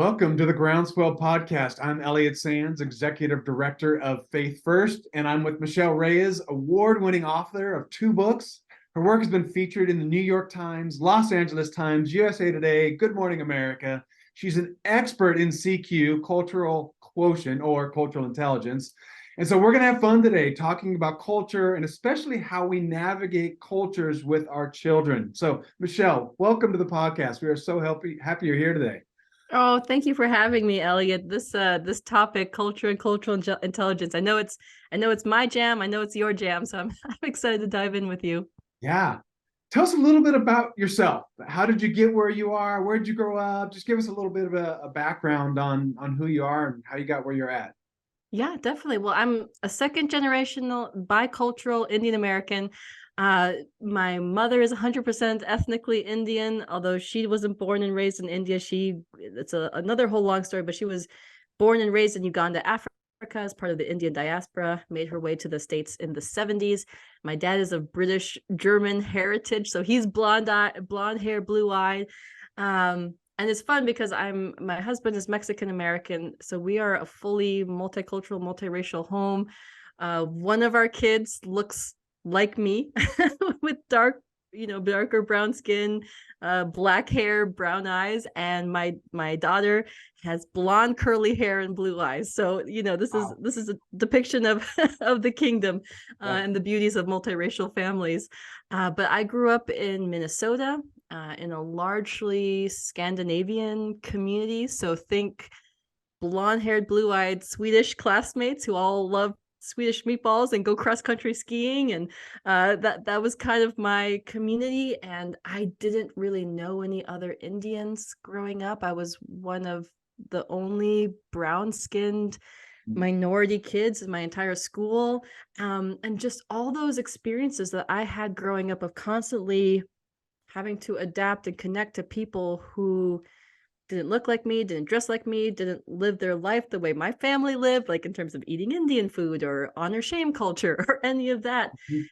Welcome to the Groundswell Podcast. I'm Elliot Sands, Executive Director of Faith First, and I'm with Michelle Reyes, award-winning author of 2 books. Her work has been featured in the New York Times, Los Angeles Times, USA Today, Good Morning America. She's an expert in CQ, cultural quotient or cultural intelligence. And so we're going to have fun today talking about culture and especially how we navigate cultures with our children. So, Michelle, welcome to the podcast. We are so happy you're here today. Oh, thank you for having me, Elliot. This topic, culture and cultural intelligence. I know it's my jam. I know it's your jam. So I'm excited to dive in with you. Yeah. Tell us a little bit about yourself. How did you get where you are? Where did you grow up? Just give us a little bit of a background on who you are and how you got where you're at. Yeah, definitely. Well, I'm a second generational bicultural Indian American. My mother is 100% ethnically Indian, although she wasn't born and raised in India. It's another whole long story, but she was born and raised in Uganda, Africa, as part of the Indian diaspora, made her way to the States in the 70s. My dad is of British German heritage, so he's blonde hair, blue eyed. And it's fun because my husband is Mexican American, so we are a fully multicultural, multiracial home. One of our kids looks like me with darker brown skin, black hair, brown eyes, and my daughter has blonde curly hair and blue eyes. So this is a depiction of of the kingdom and the beauties of multiracial families. But I grew up in Minnesota, in a largely Scandinavian community. So think blonde-haired, blue-eyed Swedish classmates who all love Swedish meatballs and go cross-country skiing. And that was kind of my community. And I didn't really know any other Indians growing up. I was one of the only brown-skinned minority kids in my entire school. And just all those experiences that I had growing up of constantly having to adapt and connect to people who didn't look like me, didn't dress like me, didn't live their life the way my family lived, like in terms of eating Indian food or honor shame culture or any of that.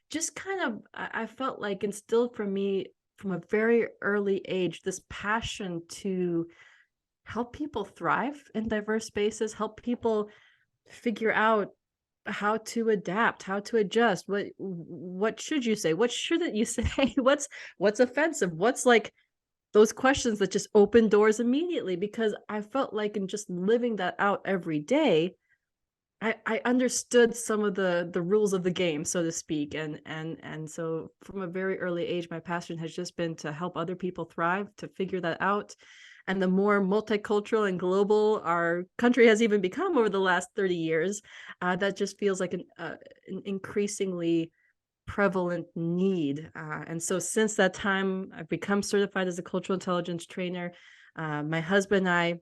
Just kind of, I felt like instilled from me from a very early age, this passion to help people thrive in diverse spaces, help people figure out how to adapt, how to adjust. What should you say? What shouldn't you say? What's offensive? What's like those questions that just open doors immediately? Because I felt like in just living that out every day, I understood some of the rules of the game, so to speak. And so from a very early age, my passion has just been to help other people thrive, to figure that out. And the more multicultural and global our country has even become over the last 30 years, that just feels like an increasingly prevalent need. And so since that time, I've become certified as a cultural intelligence trainer. My husband and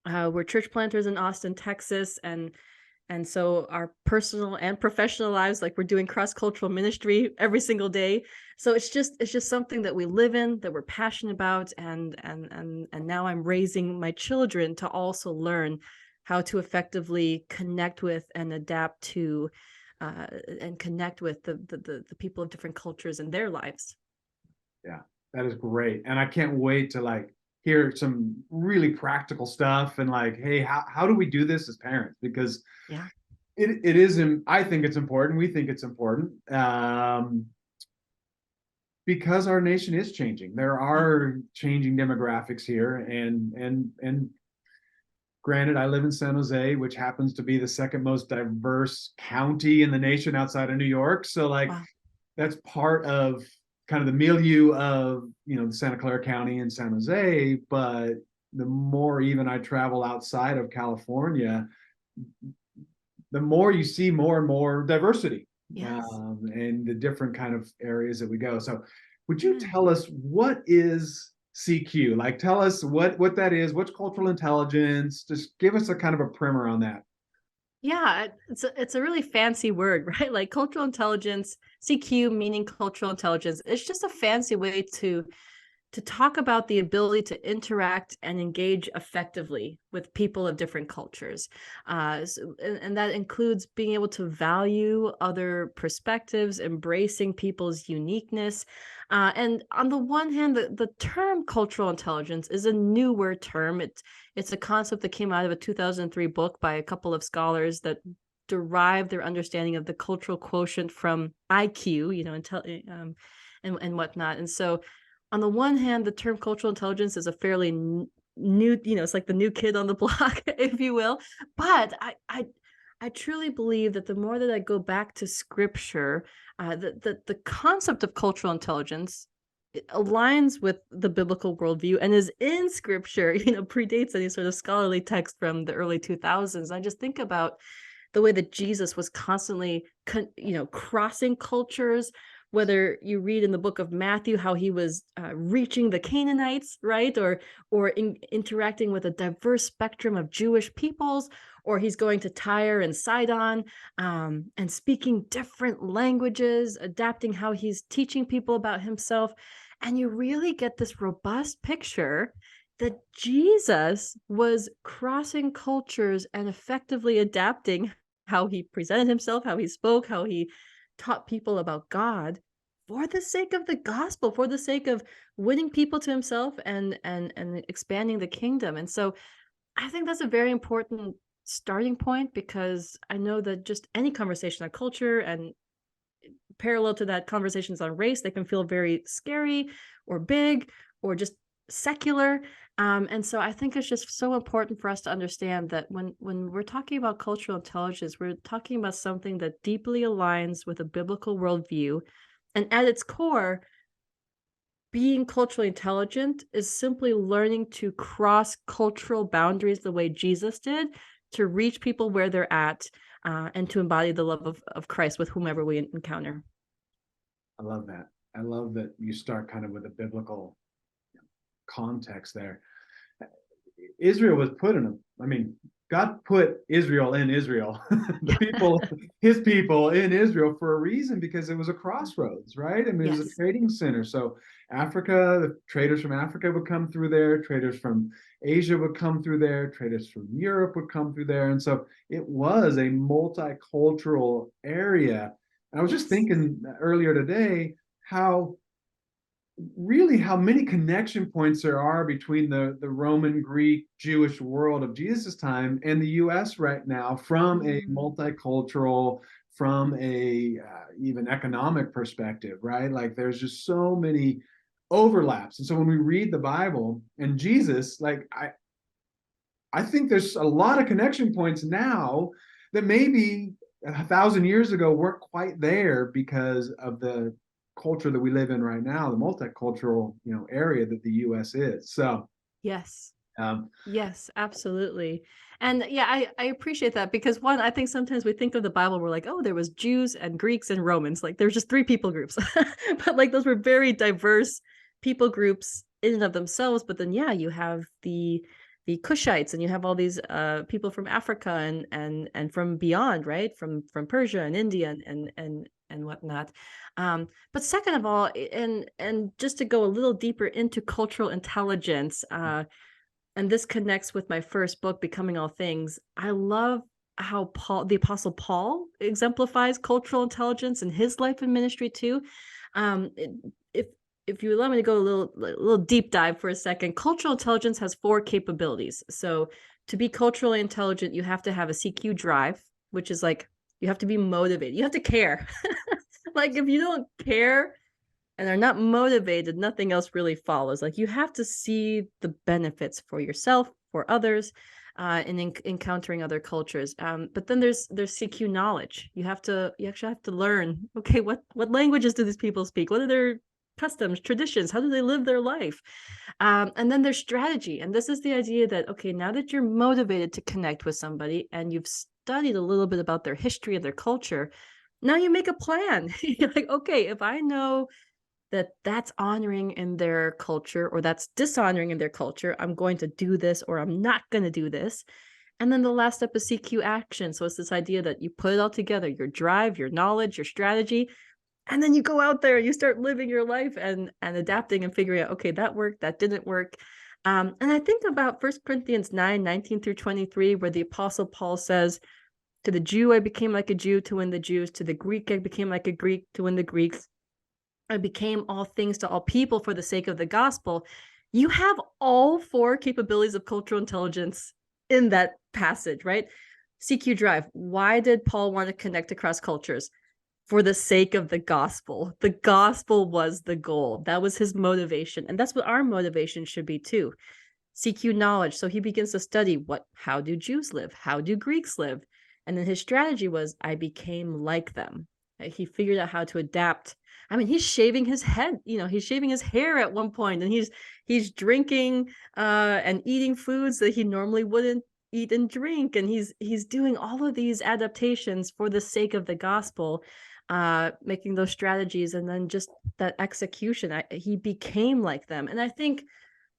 I were church planters in Austin, Texas, and so our personal and professional lives, like we're doing cross-cultural ministry every single day. So it's just something that we live in, that we're passionate about. And now I'm raising my children to also learn how to effectively connect with and adapt to and connect with the people of different cultures in their lives. Yeah, that is great. And I can't wait to hear some really practical stuff and hey, how do we do this as parents? Because yeah, it is, I think it's important. We think it's important because our nation is changing. There are changing demographics here, and granted, I live in San Jose, which happens to be the second most diverse county in the nation outside of New York. So wow. that's part of kind of the milieu of the Santa Clara County and San Jose. But the more even I travel outside of California, the more you see more and more diversity. Yes. And the different kind of areas that we go. So would you tell us what is CQ? Tell us what that is. What's cultural intelligence? Just give us a kind of a primer on that. Yeah, it's a really fancy word, right? Like cultural intelligence, CQ meaning cultural intelligence. It's just a fancy way to to talk about the ability to interact and engage effectively with people of different cultures. And that includes being able to value other perspectives, embracing people's uniqueness. And on the one hand, the term cultural intelligence is a newer term. It's a concept that came out of a 2003 book by a couple of scholars that derive their understanding of the cultural quotient from IQ, and whatnot. And so on the one hand, the term cultural intelligence is a fairly new, it's like the new kid on the block, if you will. But I truly believe that the more that I go back to scripture, the concept of cultural intelligence, it aligns with the biblical worldview and is in scripture, predates any sort of scholarly text from the early 2000s. I just think about the way that Jesus was constantly, crossing cultures, whether you read in the book of Matthew how he was reaching the Canaanites, right? Or interacting with a diverse spectrum of Jewish peoples, or he's going to Tyre and Sidon, and speaking different languages, adapting how he's teaching people about himself. And you really get this robust picture that Jesus was crossing cultures and effectively adapting how he presented himself, how he spoke, how he taught people about God for the sake of the gospel, for the sake of winning people to himself and expanding the kingdom. And so I think that's a very important starting point, because I know that just any conversation on culture, and parallel to that, conversations on race, they can feel very scary or big or just secular. And so I think it's just so important for us to understand that when we're talking about cultural intelligence, we're talking about something that deeply aligns with a biblical worldview. And at its core, being culturally intelligent is simply learning to cross cultural boundaries the way Jesus did, to reach people where they're at, and to embody the love of Christ with whomever we encounter. I love that. I love that you start kind of with a biblical context there. Israel was put in God put Israel in Israel, his people in Israel for a reason, because it was a crossroads, right? I mean, it was a trading center. So Africa, the traders from Africa would come through there, traders from Asia would come through there, traders from Europe would come through there. And so it was a multicultural area. And I was just thinking earlier today how many connection points there are between the Roman, Greek, Jewish world of Jesus' time and the US right now, from a multicultural, from a even economic perspective, right? Like there's just so many overlaps. And so when we read the Bible and Jesus, like I think there's a lot of connection points now that maybe 1,000 years ago weren't quite there because of the culture that we live in right now, the multicultural, area that the US is. So yes. Yes, absolutely. And yeah, I appreciate that, because one, I think sometimes we think of the Bible, we're like, oh, there was Jews and Greeks and Romans, like there's just three people groups. But like those were very diverse people groups in and of themselves. But then you have the Cushites, and you have all these people from Africa and from beyond, right? From Persia and India and whatnot. But second of all, and just to go a little deeper into cultural intelligence, and this connects with my first book, Becoming All Things. I love how the Apostle Paul exemplifies cultural intelligence in his life and ministry too. If you allow me to go a little deep dive for a second, cultural intelligence has 4 capabilities. So to be culturally intelligent, you have to have a CQ drive, which is like, you have to be motivated. You have to care. Like if you don't care and are not motivated, nothing else really follows. Like you have to see the benefits for yourself, for others, in encountering other cultures. But then there's CQ knowledge. You actually have to learn, okay, what languages do these people speak? What are their customs, traditions? How do they live their life? And then there's strategy. And this is the idea that, okay, now that you're motivated to connect with somebody and you've studied a little bit about their history and their culture, now you make a plan. You're like, okay, if I know that that's honoring in their culture or that's dishonoring in their culture, I'm going to do this or I'm not going to do this. And then the last step is CQ action. So it's this idea that you put it all together, your drive, your knowledge, your strategy, And then you go out there, you start living your life and adapting and figuring out, okay, that worked, that didn't work. And I think about 1 Corinthians 9:19-23, where the Apostle Paul says, to the Jew, I became like a Jew to win the Jews. To the Greek, I became like a Greek to win the Greeks. I became all things to all people for the sake of the gospel. You have all four capabilities of cultural intelligence in that passage, right? CQ Drive. Why did Paul want to connect across cultures? For the sake of the gospel. The gospel was the goal. That was his motivation. And that's what our motivation should be too. CQ knowledge. So he begins to study how do Jews live? How do Greeks live? And then his strategy was, I became like them. He figured out how to adapt. I mean, he's shaving his head, he's shaving his hair at one point, and he's drinking and eating foods that he normally wouldn't eat and drink. And he's doing all of these adaptations for the sake of the gospel, making those strategies, and then just that execution. He became like them. And I think,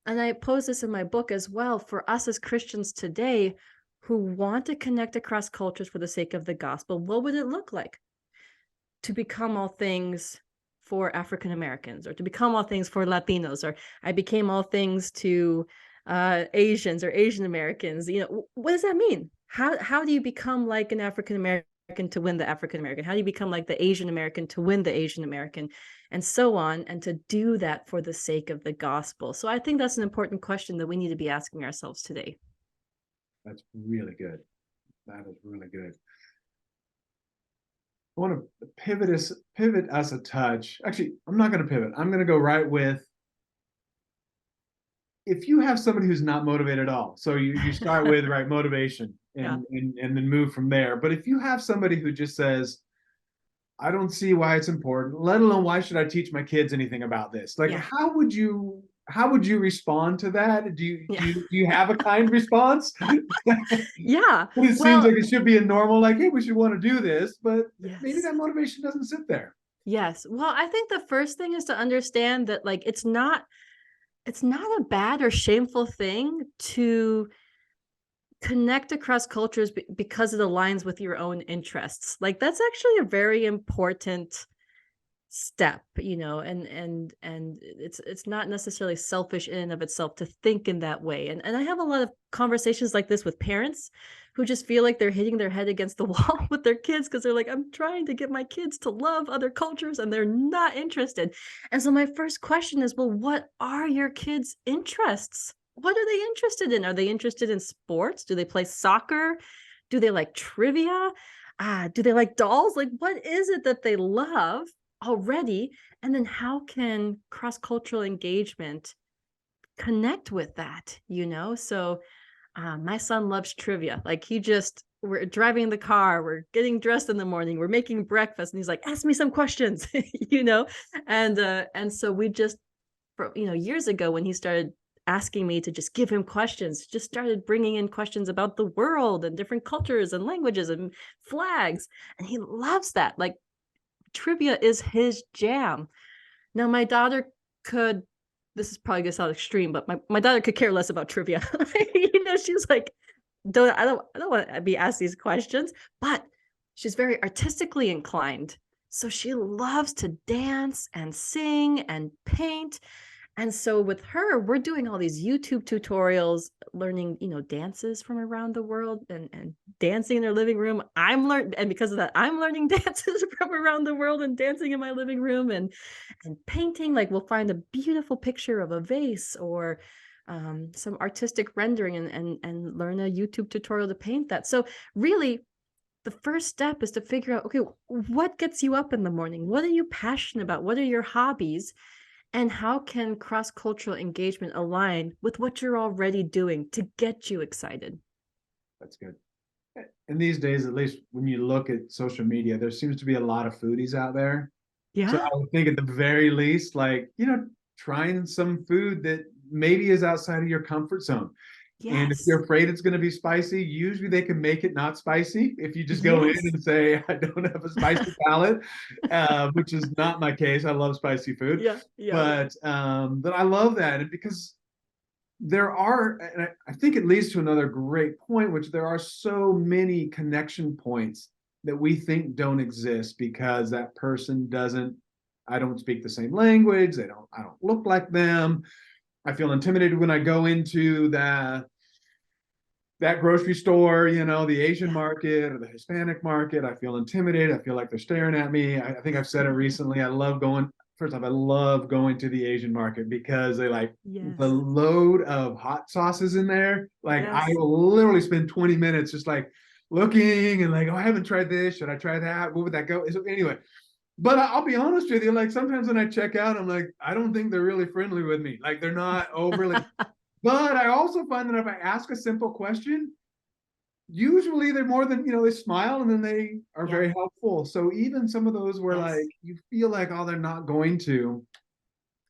and I pose this in my book as well, for us as Christians today who want to connect across cultures for the sake of the gospel, what would it look like to become all things for African Americans, or to become all things for Latinos, or I became all things to Asians or Asian Americans? What does that mean? How do you become like an African American to win the African American? How do you become like the Asian American to win the Asian American, and so on, and to do that for the sake of the gospel? So I think that's an important question that we need to be asking ourselves today. That's really good. That is really good. I want to pivot us a touch. Actually, I'm not going to pivot. I'm going to go right with, if you have somebody who's not motivated at all. So you start with motivation and then move from there. But if you have somebody who just says, I don't see why it's important, let alone why should I teach my kids anything about this? Like, how would you respond to that? Do you have a kind response? Yeah. It seems like it should be a normal, like, hey, we should want to do this, but maybe that motivation doesn't sit there. Yes. Well, I think the first thing is to understand that, like, it's not a bad or shameful thing to connect across cultures because it aligns with your own interests. Like, that's actually a very important step, and it's not necessarily selfish in and of itself to think in that way. And I have a lot of conversations like this with parents who just feel like they're hitting their head against the wall with their kids, because they're like, I'm trying to get my kids to love other cultures and they're not interested. And so my first question is, well, what are your kids' interests? What are they interested in? Are they interested in sports? Do they play soccer? Do they like trivia? Do they like dolls? Like, what is it that they love already? And then how can cross-cultural engagement connect with that? So my son loves trivia. Like, we're driving in the car, we're getting dressed in the morning, we're making breakfast, and he's like, ask me some questions. And so we just, years ago, when he started asking me to just give him questions, just started bringing in questions about the world and different cultures and languages and flags, and he loves that. Like, trivia is his jam. Now, my daughter could, this is probably gonna sound extreme, but my daughter could care less about trivia. She's like, I don't want to be asked these questions, but she's very artistically inclined. So she loves to dance and sing and paint. And so with her, we're doing all these YouTube tutorials, learning, dances from around the world, and dancing in her living room. And because of that, I'm learning dances from around the world and dancing in my living room, and painting. Like, we'll find a beautiful picture of a vase or some artistic rendering, and learn a YouTube tutorial to paint that. So really, the first step is to figure out, okay, what gets you up in the morning? What are you passionate about? What are your hobbies? And how can cross-cultural engagement align with what you're already doing to get you excited? That's good. And these days, at least when you look at social media, there seems to be a lot of foodies out there. Yeah. So I would think at the very least, like, trying some food that maybe is outside of your comfort zone. Yes. And if you're afraid it's going to be spicy, usually they can make it not spicy if you just go in and say, I don't have a spicy palate, which is not my case. I love spicy food. Yeah. But I love that. And because there are, and I think it leads to another great point, which there are so many connection points that we think don't exist because that person I don't speak the same language. I don't look like them. I feel intimidated when I go into that grocery store, the Asian market or the Hispanic market. I feel intimidated. I feel like they're staring at me. I think I've said it recently. First off, I love going to the Asian market because they like the Yes. load of hot sauces in there. Like I Yes. will literally spend 20 minutes just like looking and like, oh, I haven't tried this. Should I try that? What would that go? So anyway, but I'll be honest with you, like sometimes when I check out, I'm like, I don't think they're really friendly with me. Like they're not overly. But I also find that if I ask a simple question, usually they're more than, they smile and then they are Yeah. very helpful. So even some of those where Yes. like you feel like, oh, they're not going to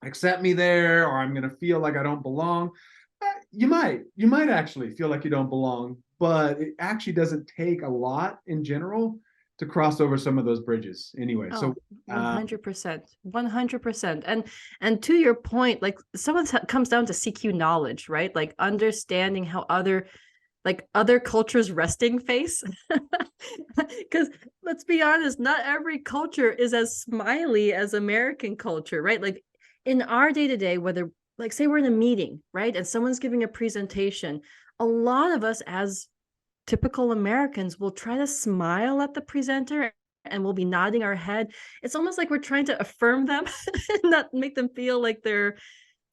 accept me there, or I'm going to feel like I don't belong. You might actually feel like you don't belong, but it actually doesn't take a lot in general to cross over some of those bridges anyway. So Oh, 100%. 100%. And to your point, like some of it comes down to CQ knowledge, right? Like understanding how other cultures' resting face. Because let's be honest, not every culture is as smiley as American culture, right? Like in our day-to-day, whether like say we're in a meeting, right? And someone's giving a presentation, a lot of us as typical Americans will try to smile at the presenter and we'll be nodding our head. It's almost like we're trying to affirm them and not make them feel like their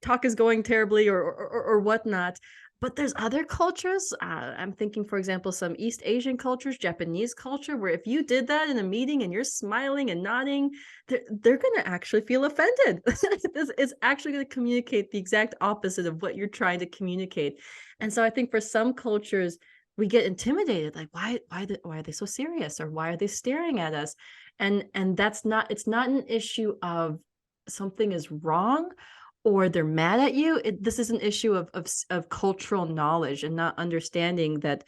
talk is going terribly or whatnot. But there's other cultures. I'm thinking, for example, some East Asian cultures, Japanese culture, where if you did that in a meeting and you're smiling and nodding, they're going to actually feel offended. It's actually going to communicate the exact opposite of what you're trying to communicate. And so I think for some cultures, we get intimidated, like why are they so serious, or why are they staring at us? And it's not an issue of something is wrong or they're mad at you. This is an issue of cultural knowledge and not understanding that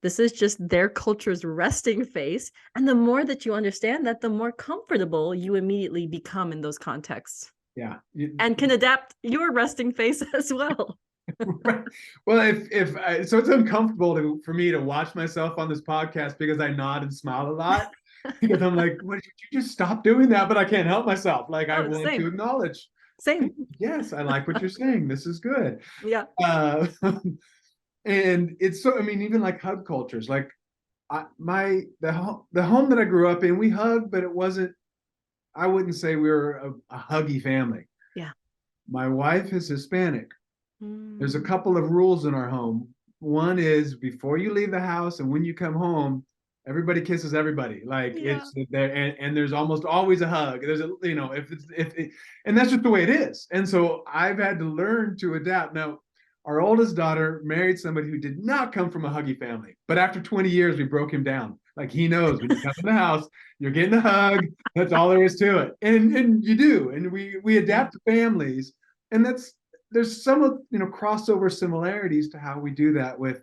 this is just their culture's resting face. And the more that you understand that, the more comfortable you immediately become in those contexts. Yeah. And can adapt your resting face as well. Right. Well, so it's uncomfortable for me to watch myself on this podcast because I nod and smile a lot because I'm like, what, did you just stop doing that? But I can't help myself. Like I Oh, want to acknowledge. same. Yes, I like what you're saying. This is good. Yeah. And it's so, I mean, even like hug cultures, like the home that I grew up in, we hugged, but I wouldn't say we were a huggy family. Yeah. My wife is Hispanic. There's a Mm. couple of rules in our home. One is before you leave the house and when you come home, everybody kisses everybody. Like Yeah. it's there, and there's almost always a hug. There's a, and that's just the way it is. And so I've had to learn to adapt. Now, our oldest daughter married somebody who did not come from a huggy family, but after 20 years, we broke him down. Like he knows when you come in the house, you're getting a hug. That's all there is to it, and you do. And we adapt to families, and there's some of crossover similarities to how we do that with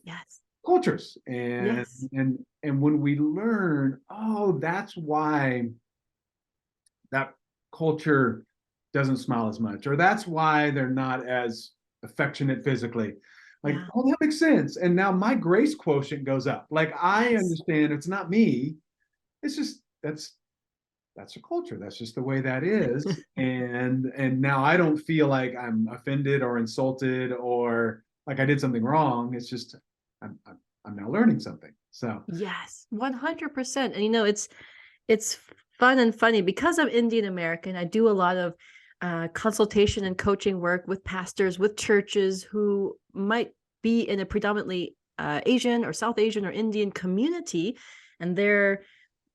Yes. cultures, and Yes. and when we learn, oh, that's why that culture doesn't smile as much, or that's why they're not as affectionate physically, like, Yeah. oh, that makes sense. And now my grace quotient goes up. Like I Yes. understand it's not me, it's just that's a culture. That's just the way that is. And now I don't feel like I'm offended or insulted or like I did something wrong. It's just I'm now learning something. So Yes. 100%. And it's fun and funny because I'm Indian American. I do a lot of consultation and coaching work with pastors, with churches who might be in a predominantly Asian or South Asian or Indian community, and they're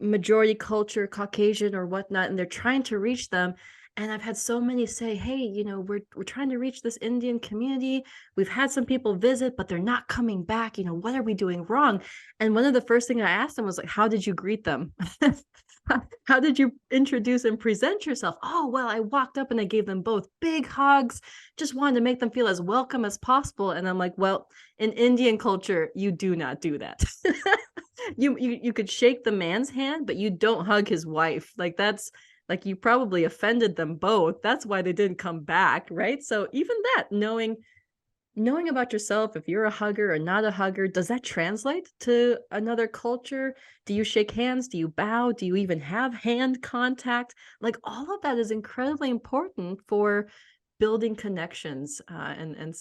majority culture, Caucasian or whatnot, and they're trying to reach them. And I've had so many say, hey, we're trying to reach this Indian community. We've had some people visit, but they're not coming back. What are we doing wrong? And one of the first things I asked them was like, how did you greet them? How did you introduce and present yourself? Oh, well, I walked up and I gave them both big hugs, just wanted to make them feel as welcome as possible. And I'm like, well, in Indian culture, you do not do that. You could shake the man's hand, but you don't hug his wife. Like that's like you probably offended them both. That's why they didn't come back, right? So even that, knowing knowing about yourself, if you're a hugger or not a hugger, does that translate to another culture? Do you shake hands? Do you bow? Do you even have hand contact? Like all of that is incredibly important for building connections. And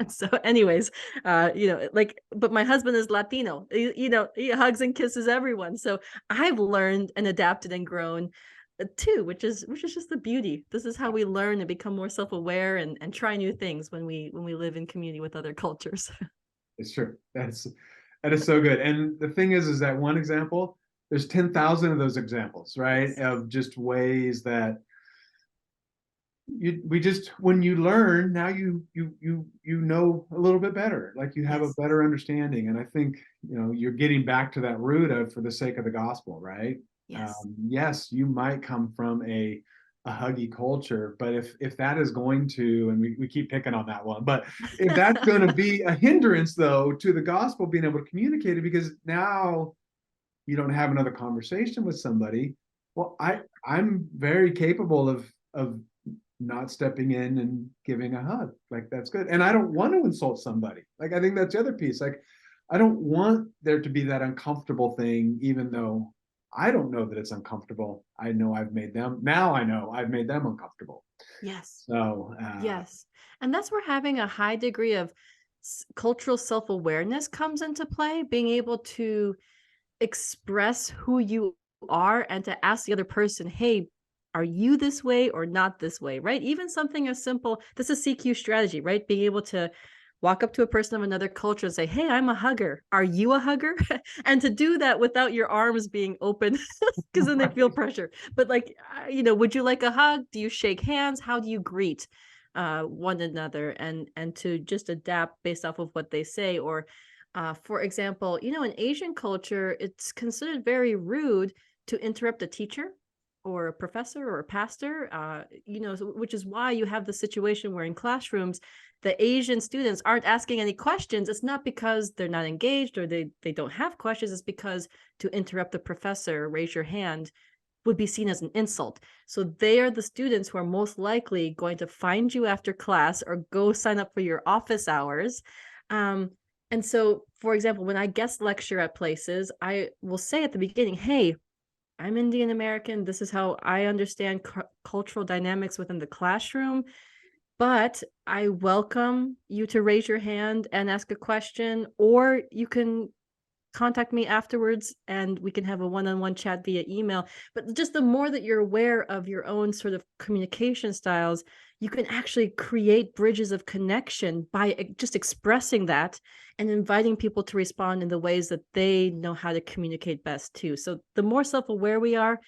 so, anyways, like, but my husband is Latino. He hugs and kisses everyone. So I've learned and adapted and grown too, which is just the beauty. This is how we learn and become more self-aware and try new things when we live in community with other cultures. It's true. That is so good. And the thing is that one example, there's 10,000 of those examples, right? Of just ways that we just, when you learn, now you know a little bit better, like you have a Yes. better understanding. And I think, you're getting back to that root of, for the sake of the gospel, right? Yes. Yes, you might come from a huggy culture, but if that is going to, and we keep picking on that one, but if that's going to be a hindrance though to the gospel being able to communicate it, because now you don't have another conversation with somebody, well, I'm very capable of not stepping in and giving a hug. Like, that's good. And I don't want to insult somebody. Like, I think that's the other piece. Like, I don't want there to be that uncomfortable thing, even though I don't know that it's uncomfortable. I know I've made them. Now I know I've made them uncomfortable. Yes. So, Yes. And that's where having a high degree of cultural self-awareness comes into play, being able to express who you are and to ask the other person, hey, are you this way or not this way, right? Even something as simple, this is CQ strategy, right? Being able to walk up to a person of another culture and say, hey, I'm a hugger. Are you a hugger? And to do that without your arms being open, because then they feel pressure. But like, would you like a hug? Do you shake hands? How do you greet one another? And to just adapt based off of what they say. Or for example, in Asian culture, it's considered very rude to interrupt a teacher or a professor or a pastor, which is why you have the situation where in classrooms, the Asian students aren't asking any questions. It's not because they're not engaged or they don't have questions. It's because to interrupt the professor, raise your hand, would be seen as an insult. So they are the students who are most likely going to find you after class or go sign up for your office hours. And so, for example, when I guest lecture at places, I will say at the beginning, hey, I'm Indian American. This is how I understand cultural dynamics within the classroom. But I welcome you to raise your hand and ask a question, or you can contact me afterwards and we can have a one-on-one chat via email. But just the more that you're aware of your own sort of communication styles, you can actually create bridges of connection by just expressing that and inviting people to respond in the ways that they know how to communicate best too. So the more self-aware we are,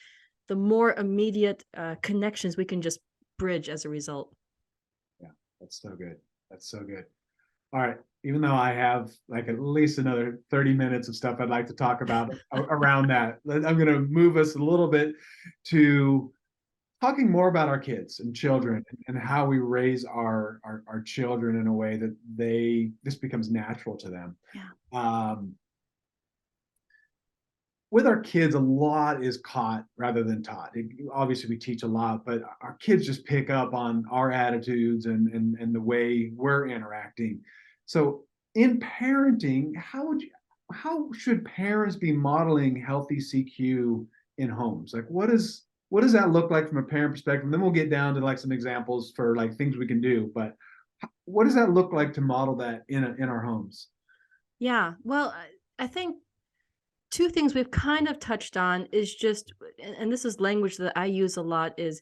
the more immediate connections we can just bridge as a result. yeah, that's so good. That's so good. All right. Even though I have like at least another 30 minutes of stuff I'd like to talk about around that, I'm going to move us a little bit to talking more about our kids and children and how we raise our children in a way that this becomes natural to them. Yeah. With our kids, a lot is caught rather than taught. Obviously, we teach a lot, but our kids just pick up on our attitudes and the way we're interacting. So, in parenting, how should parents be modeling healthy CQ in homes? Like, what does that look like from a parent perspective? And then we'll get down to like some examples for like things we can do. But what does that look like to model that in our homes? Yeah. Well, I think two things we've kind of touched on is just, and this is language that I use a lot, is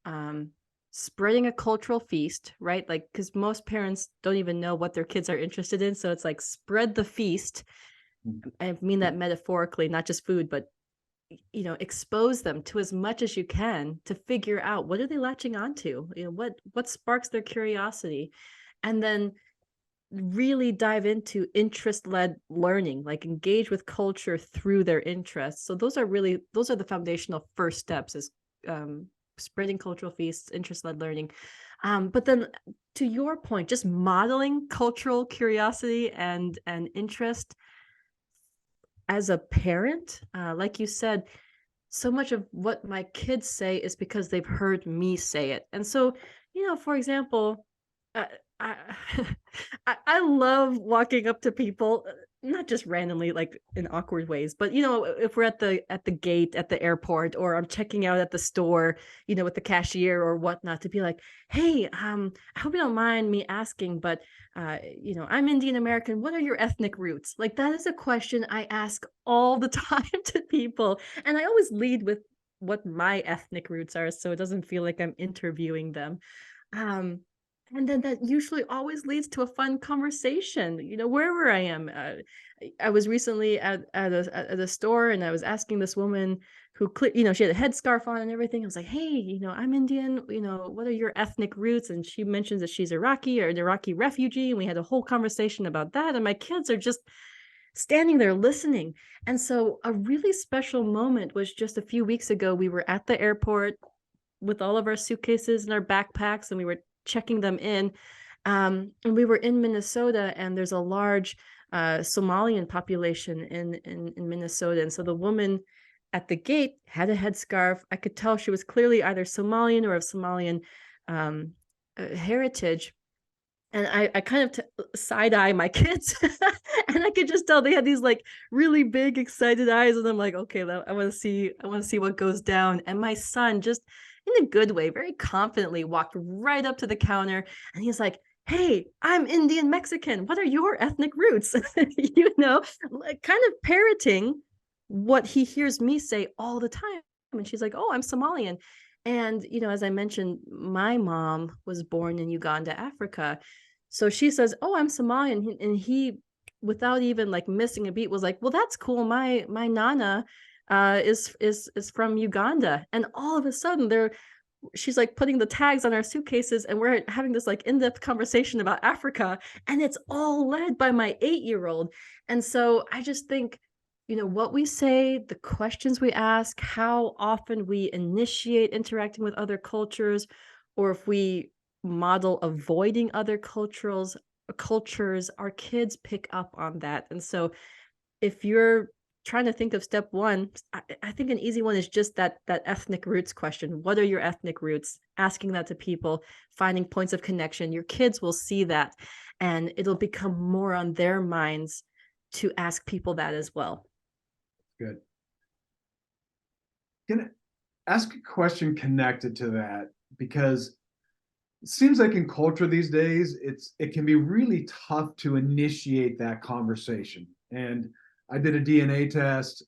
um, spreading a cultural feast, right? Like, because most parents don't even know what their kids are interested in. So it's like spread the feast. I mean that metaphorically, not just food, but expose them to as much as you can to figure out what are they latching onto, what sparks their curiosity, and then really dive into interest-led learning, like engage with culture through their interests. So those are the foundational first steps, is spreading cultural feasts, interest-led learning. But then to your point, just modeling cultural curiosity and interest as a parent, like you said, so much of what my kids say is because they've heard me say it. And so, for example, uh, I, I love walking up to people, not just randomly, like in awkward ways, but if we're at the gate at the airport, or I'm checking out at the store, with the cashier or whatnot, to be like, hey, I hope you don't mind me asking, but I'm Indian American. What are your ethnic roots? Like, that is a question I ask all the time to people, and I always lead with what my ethnic roots are, so it doesn't feel like I'm interviewing them. Um, and then that usually always leads to a fun conversation, wherever I am. I was recently at a store, and I was asking this woman who, she had a headscarf on and everything. I was like, hey, I'm Indian, what are your ethnic roots? And she mentions that she's Iraqi, or an Iraqi refugee. And we had a whole conversation about that. And my kids are just standing there listening. And so a really special moment was just a few weeks ago. We were at the airport with all of our suitcases and our backpacks, and we were checking them in. And we were in Minnesota, and there's a large Somalian population in Minnesota. And so the woman at the gate had a headscarf. I could tell she was clearly either Somalian or of Somalian heritage. And I kind of side eye my kids, and I could just tell they had these like really big, excited eyes. And I'm like, okay, I want to see what goes down. And my son, just in a good way, very confidently walked right up to the counter, and he's like, hey, I'm Indian Mexican. What are your ethnic roots? Like, kind of parroting what he hears me say all the time. And she's like, oh, I'm Somalian. And, as I mentioned, my mom was born in Uganda, Africa. So she says, oh, I'm Somalian. And he, without even like missing a beat, was like, well, that's cool. My nana is from Uganda. And all of a sudden she's like putting the tags on our suitcases, and we're having this like in-depth conversation about Africa, and it's all led by my 8-year-old. And so I just think, what we say, the questions we ask, how often we initiate interacting with other cultures, or if we model avoiding other cultures, our kids pick up on that. And so if you're trying to think of step one, I think an easy one is just that ethnic roots question. What are your ethnic roots? Asking that to people, finding points of connection. Your kids will see that, and it'll become more on their minds to ask people that as well. Good. Can I ask a question connected to that? Because it seems like in culture these days, it can be really tough to initiate that conversation. And I did a DNA test,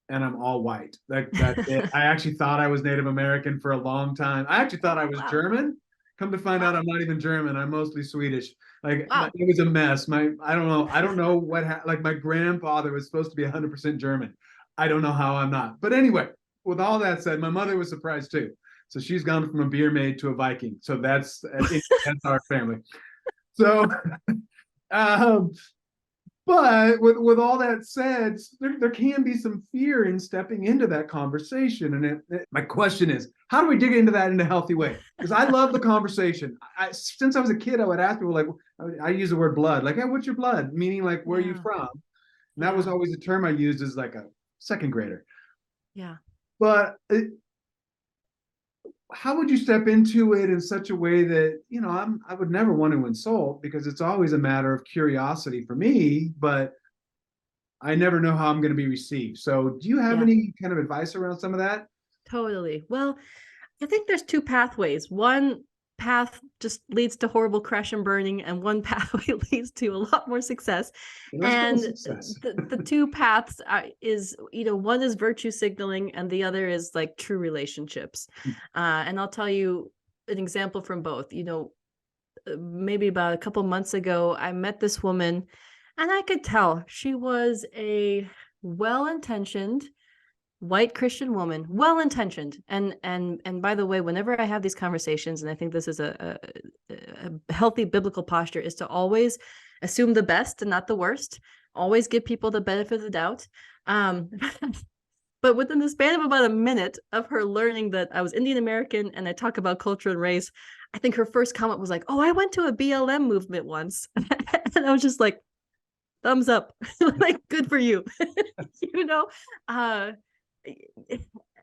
and I'm all white. That's it. I actually thought I was Native American for a long time. I actually thought I was German. Come to find out, I'm not even German. I'm mostly Swedish. Like, it was a mess. I don't know what like, my grandfather was supposed to be 100% German. I don't know how I'm not. But anyway, with all that said, my mother was surprised too. So she's gone from a beer maid to a Viking. So that's our family. So, but with all that said, there can be some fear in stepping into that conversation. And my question is, how do we dig into that in a healthy way? Because I love the conversation. Since I was a kid, I would ask people, like, I use the word blood, like, hey, what's your blood? Meaning, like, where are you from? And that was always a term I used as like a second grader. Yeah. But how would you step into it in such a way that, I would never want to insult, because it's always a matter of curiosity for me, but I never know how I'm going to be received. So do you have any kind of advice around some of that? Totally. Well, I think there's two pathways. One path just leads to horrible crash and burning, and one pathway leads to a lot more success. And the two paths is, one is virtue signaling, and the other is like true relationships. And I'll tell you an example from both. Maybe about a couple months ago, I met this woman, and I could tell she was a well-intentioned white Christian woman, well-intentioned. And by the way, whenever I have these conversations, and I think this is a healthy biblical posture, is to always assume the best and not the worst, always give people the benefit of the doubt. But within the span of about a minute of her learning that I was Indian American and I talk about culture and race, I think her first comment was like, oh, I went to a BLM movement once. And I was just like, thumbs up, like, good for you.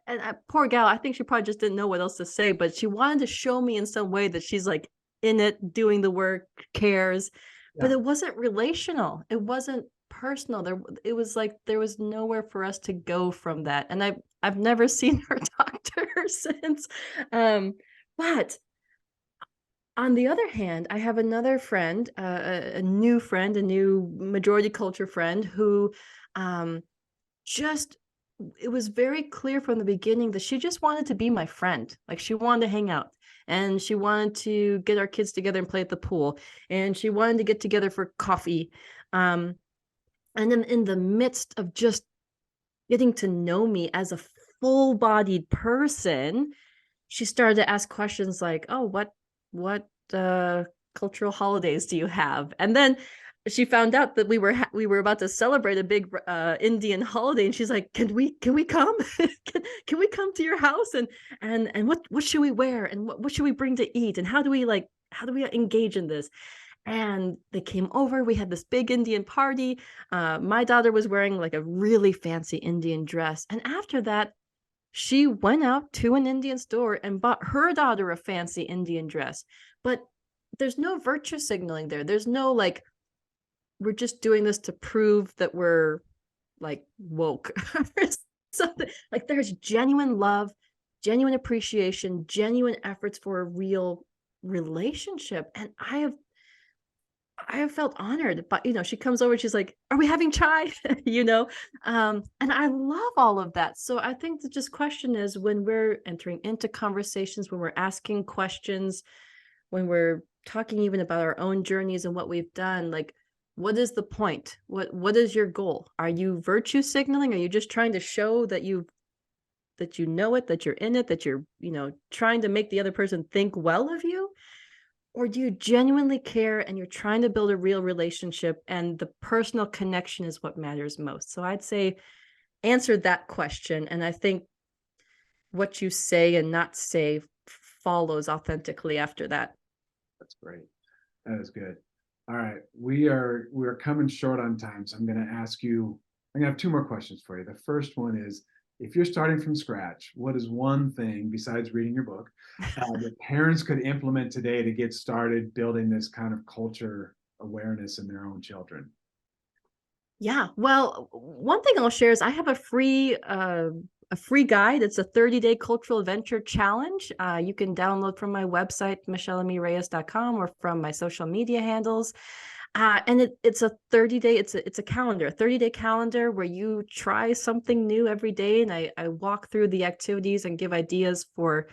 And poor gal, I think she probably just didn't know what else to say, but she wanted to show me in some way that she's like in it, doing the work, cares, but Yeah. it wasn't relational. It wasn't personal. It was like there was nowhere for us to go from that. And I've never seen her talk to her since. But on the other hand, I have another friend, a new friend, a new majority culture friend who um, just, it was very clear from the beginning that she just wanted to be my friend. Like she wanted to hang out and she wanted to get our kids together and play at the pool. And she wanted to get together for coffee. Um, and then in the midst of just getting to know me as a full-bodied person, she started to ask questions like, "Oh, what cultural holidays do you have?" And then she found out that we were about to celebrate a big Indian holiday, and she's like, "Can we come? Can we come to your house? And what should we wear? And what should we bring to eat? And how do we engage in this?" And they came over. We had this big Indian party. My daughter was wearing like a really fancy Indian dress, and after that, she went out to an Indian store and bought her daughter a fancy Indian dress. But there's no virtue signaling there. There's no like, we're just doing this to prove that we're like woke or something. Like there's genuine love, genuine appreciation, genuine efforts for a real relationship. And I have felt honored, but she comes over, she's like, "Are we having chai?" And I love all of that. So I think the just question is, when we're entering into conversations, when we're asking questions, when we're talking even about our own journeys and what we've done, like, what is the point? What is your goal? Are you virtue signaling? Are you just trying to show that you know it, that you're in it, that you're, trying to make the other person think well of you? Or do you genuinely care and you're trying to build a real relationship and the personal connection is what matters most? So I'd say answer that question. And I think what you say and not say follows authentically after that. That's great. That is good. All right. We're coming short on time. So I'm gonna have two more questions for you. The first one is, if you're starting from scratch, what is one thing besides reading your book that parents could implement today to get started building this kind of culture awareness in their own children? Yeah. Well, one thing I'll share is I have a free guide. It's a 30-day cultural adventure challenge. You can download from my website, michelleamireyes.com, or from my social media handles. And it's a 30-day, it's a calendar, a 30-day calendar where you try something new every day. And I walk through the activities and give ideas for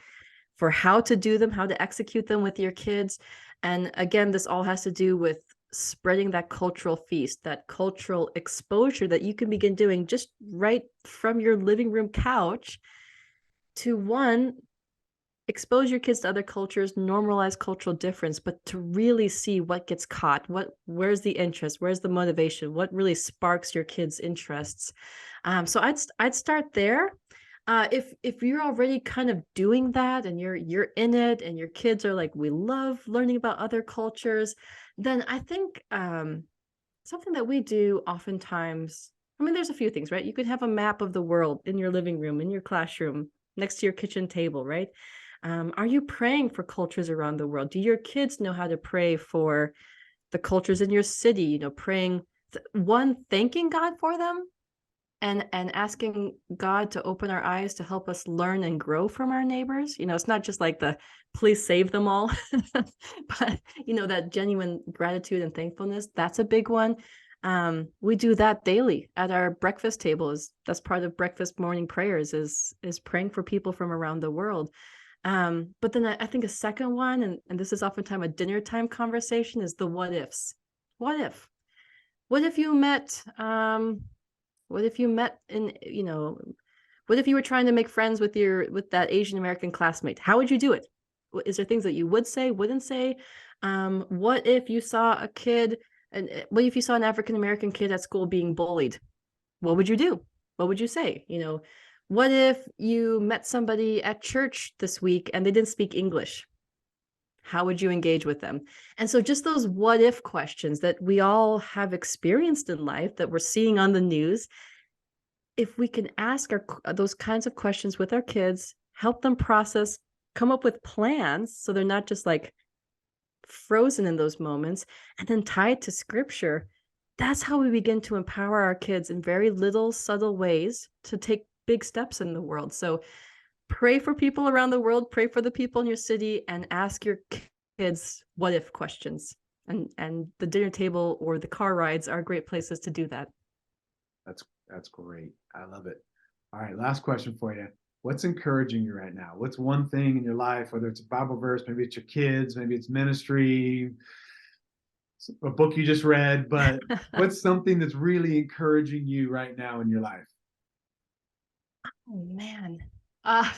how to do them, how to execute them with your kids. And again, this all has to do with spreading that cultural feast, that cultural exposure that you can begin doing just right from your living room couch to, one, expose your kids to other cultures, normalize cultural difference, but to really see what gets caught, where's the interest, where's the motivation, what really sparks your kids' interests. So I'd start there. If you're already kind of doing that and you're in it and your kids are like, we love learning about other cultures, then I think something that we do oftentimes, I mean, there's a few things, right? You could have a map of the world in your living room, in your classroom, next to your kitchen table, right? Are you praying for cultures around the world? Do your kids know how to pray for the cultures in your city? Praying, thanking God for them, and asking God to open our eyes to help us learn and grow from our neighbors. It's not just like the please save them all, but that genuine gratitude and thankfulness, that's a big one. We do that daily at our breakfast table. That's part of breakfast morning prayers, is praying for people from around the world. But then I think a second one, and this is oftentimes a dinner time conversation, is the what ifs. What if? What if you met what if you met in, what if you were trying to make friends with that Asian American classmate? How would you do it? Is there things that you would say, wouldn't say? What if you saw a kid, and what if you saw an African American kid at school being bullied? What would you do? What would you say? What if you met somebody at church this week and they didn't speak English? How would you engage with them? And so just those what if questions that we all have experienced in life, that we're seeing on the news, if we can ask those kinds of questions with our kids, help them process, come up with plans so they're not just like frozen in those moments and then tie it to scripture, that's how we begin to empower our kids in very little subtle ways to take big steps in the world. So pray for people around the world, pray for the people in your city, and ask your kids what if questions. And the dinner table or the car rides are great places to do that. That's great. I love it. All right, last question for you. What's encouraging you right now? What's one thing in your life, whether it's a Bible verse, maybe it's your kids, maybe it's ministry, a book you just read, but what's something that's really encouraging you right now in your life? Oh man. Uh,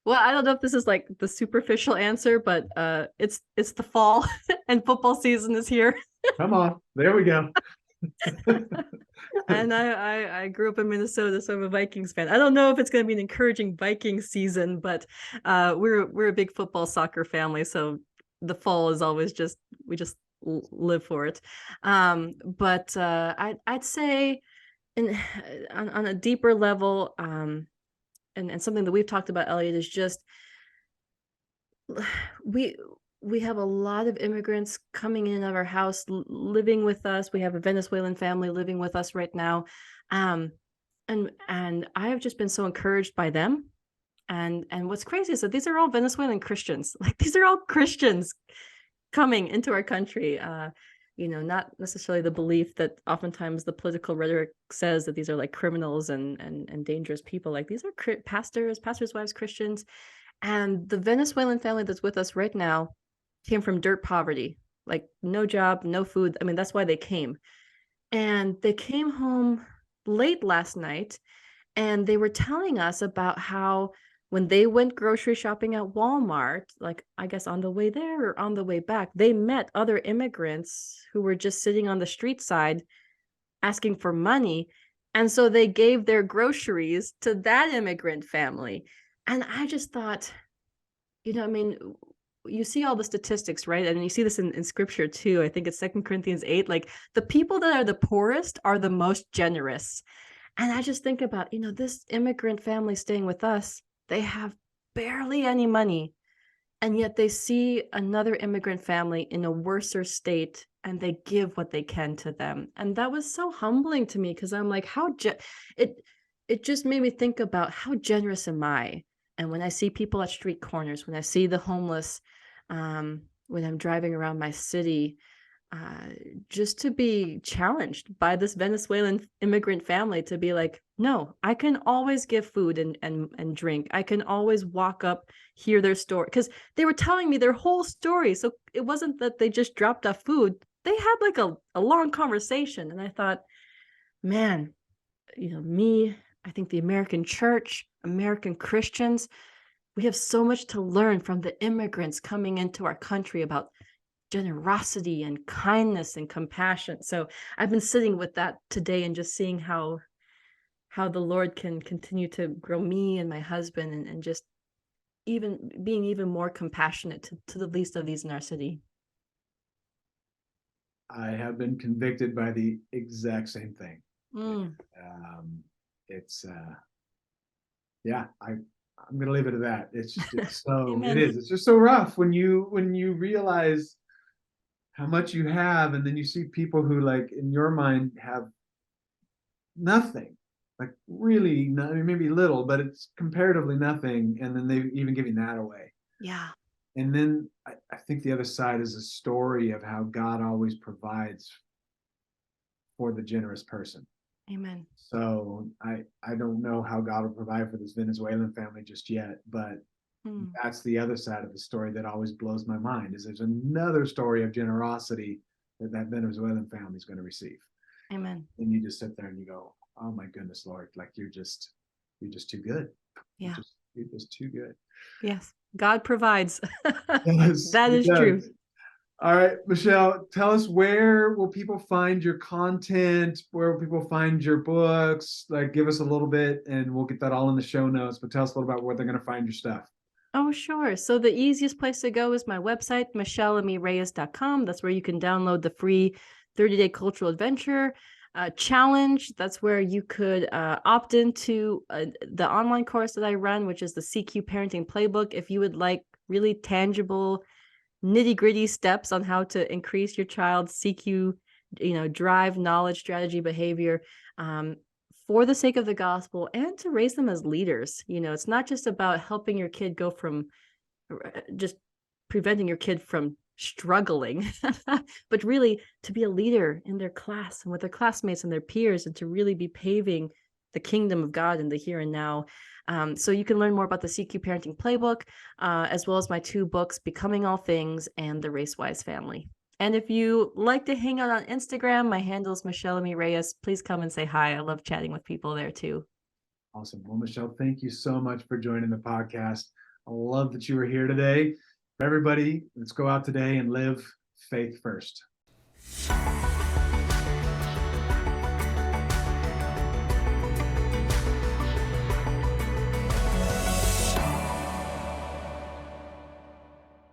well, I don't know if this is like the superficial answer, but it's the fall and football season is here. Come on, there we go. And I grew up in Minnesota, so I'm a Vikings fan. I don't know if it's going to be an encouraging Vikings season, but we're a big football soccer family, so the fall is always we just live for it. But I'd say on a deeper level, and something that we've talked about, Elliot, is just we have a lot of immigrants coming in of our house, living with us. We have a Venezuelan family living with us right now. And I have just been so encouraged by them. And what's crazy is that these are all Venezuelan Christians. Like, these are all Christians coming into our country. Not necessarily the belief that oftentimes the political rhetoric says that these are like criminals and dangerous people. Like, these are pastors' wives, Christians. And the Venezuelan family that's with us right now came from dirt poverty, like no job, no food. I mean, that's why they came. And they came home late last night, and they were telling us about how when they went grocery shopping at Walmart, like I guess on the way there or on the way back, they met other immigrants who were just sitting on the street side asking for money. And so they gave their groceries to that immigrant family. And I just thought, I mean, you see all the statistics, right? And you see this in scripture too. I think it's 2 Corinthians 8, like the people that are the poorest are the most generous. And I just think about, this immigrant family staying with us, they have barely any money. And yet they see another immigrant family in a worser state and they give what they can to them. And that was so humbling to me, because I'm like, it just made me think about how generous am I? And when I see people at street corners, when I see the homeless, when I'm driving around my city, just to be challenged by this Venezuelan immigrant family to be like, no, I can always give food and drink. I can always walk up, hear their story, because they were telling me their whole story. So it wasn't that they just dropped off food. They had like a long conversation. And I thought, man, I think the American church, American Christians, we have so much to learn from the immigrants coming into our country about generosity and kindness and compassion. So I've been sitting with that today and just seeing how the Lord can continue to grow me and my husband and just even being even more compassionate to the least of these in our city. I have been convicted by the exact same thing. I'm going to leave it at that. It's so, it is. It's just so rough when you realize how much you have, and then you see people who, like, in your mind have nothing, like really not, I mean, maybe little, but it's comparatively nothing. And then they even giving that away. Yeah. And then I think the other side is a story of how God always provides for the generous person. Amen. So I don't know how God will provide for this Venezuelan family just yet, but that's the other side of the story that always blows my mind, is there's another story of generosity that Venezuelan family is going to receive. Amen. And you just sit there and you go, oh my goodness, Lord, like you're just too good. Yeah. You're just too good. Yes. God provides. Yes, that is true. All right, Michelle, tell us, where will people find your content? Where will people find your books? Like, give us a little bit and we'll get that all in the show notes, but tell us a little about where they're going to find your stuff. Oh, sure. So the easiest place to go is my website, michelleamireyes.com. That's where you can download the free 30-day cultural adventure challenge. That's where you could opt into the online course that I run, which is the CQ Parenting Playbook. If you would like really tangible nitty-gritty steps on how to increase your child's CQ, drive, knowledge, strategy, behavior, for the sake of the gospel, and to raise them as leaders. It's not just about helping your kid go from just preventing your kid from struggling, but really to be a leader in their class and with their classmates and their peers, and to really be paving the kingdom of God in the here and now. So you can learn more about the CQ Parenting Playbook, as well as my 2 books, Becoming All Things and The Race-Wise Family. And if you like to hang out on Instagram, my handle is Michelle Reyes. Please come and say hi. I love chatting with people there too. Awesome. Well, Michelle, thank you so much for joining the podcast. I love that you were here today. For everybody, let's go out today and live faith first.